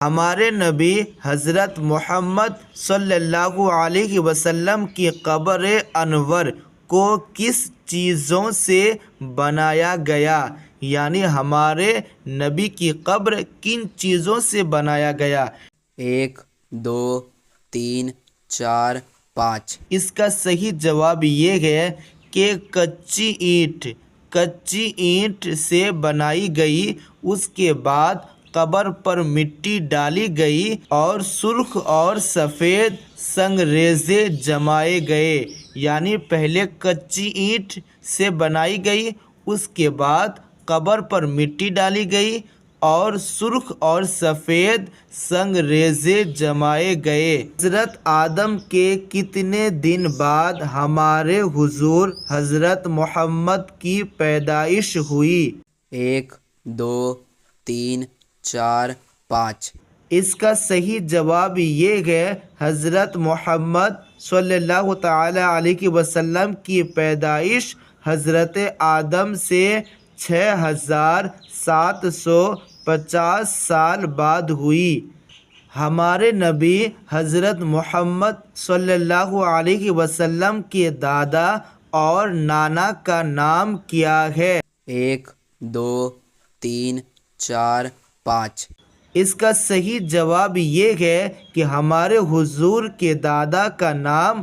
ہمارے نبی حضرت محمد صلی اللہ علیہ وسلم کی قبر انور کو کس چیزوں سے بنایا گیا؟ یعنی ہمارے نبی کی قبر کن چیزوں سے بنایا گیا؟ 1 2 3 4 5۔ اس کا صحیح جواب یہ ہے کہ کچی اینٹ سے بنائی گئی۔ اس کے بعد قبر پر مٹی ڈالی گئی اور سرخ اور سفید سنگریزے جمائے گئے۔ یعنی پہلے کچی اینٹ سے بنائی گئی، اس کے بعد قبر پر مٹی ڈالی گئی اور سرخ اور سفید سنگریزے جمائے گئے۔ حضرت آدم کے کتنے دن بعد ہمارے حضور حضرت محمد کی پیدائش ہوئی؟ 1 2 3 4 5۔ اس کا صحیح جواب یہ ہے حضرت محمد صلی اللہ تعالی علیہ وسلم کی پیدائش حضرت آدم سے 6750 سال بعد ہوئی۔ ہمارے نبی حضرت محمد صلی اللہ علیہ وسلم کے دادا اور نانا کا نام کیا ہے؟ 1 2 3 4 5۔ اس کا صحیح جواب یہ ہے کہ ہمارے حضور کے دادا کا نام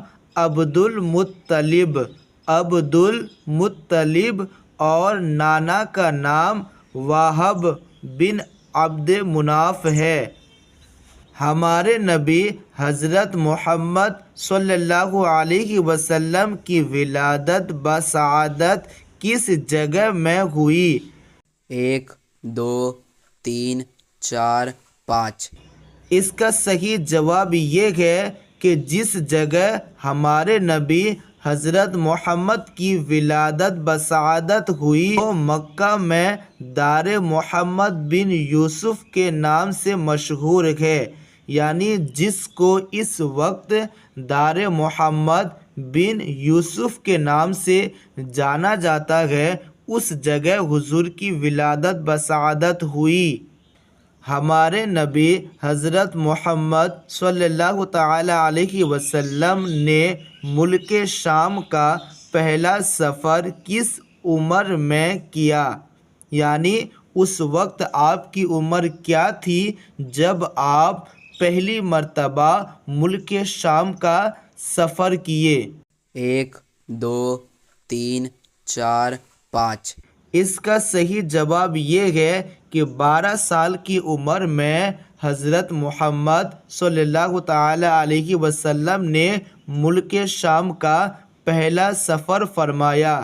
عبدالمطلب اور نانا کا نام وہب بن عبد مناف ہے۔ ہمارے نبی حضرت محمد صلی اللہ علیہ وسلم کی ولادت بسعادت کس جگہ میں ہوئی؟ 1 2 3 4 5۔ اس کا صحیح جواب یہ ہے کہ جس جگہ ہمارے نبی حضرت محمد کی ولادت بسعادت ہوئی وہ مکہ میں دار محمد بن یوسف کے نام سے مشہور ہے۔ یعنی جس کو اس وقت دار محمد بن یوسف کے نام سے جانا جاتا ہے، اس جگہ حضور کی ولادت بسعادت ہوئی۔ ہمارے نبی حضرت محمد صلی اللہ تعالی علیہ وسلم نے ملک شام کا پہلا سفر کس عمر میں کیا؟ یعنی اس وقت آپ کی عمر کیا تھی جب آپ پہلی مرتبہ ملک شام کا سفر کیے؟ 1 2 3 4 5۔ اس کا صحیح جواب یہ ہے کہ 12 سال کی عمر میں حضرت محمد صلی اللہ تعالی علیہ وسلم نے ملک شام کا پہلا سفر فرمایا۔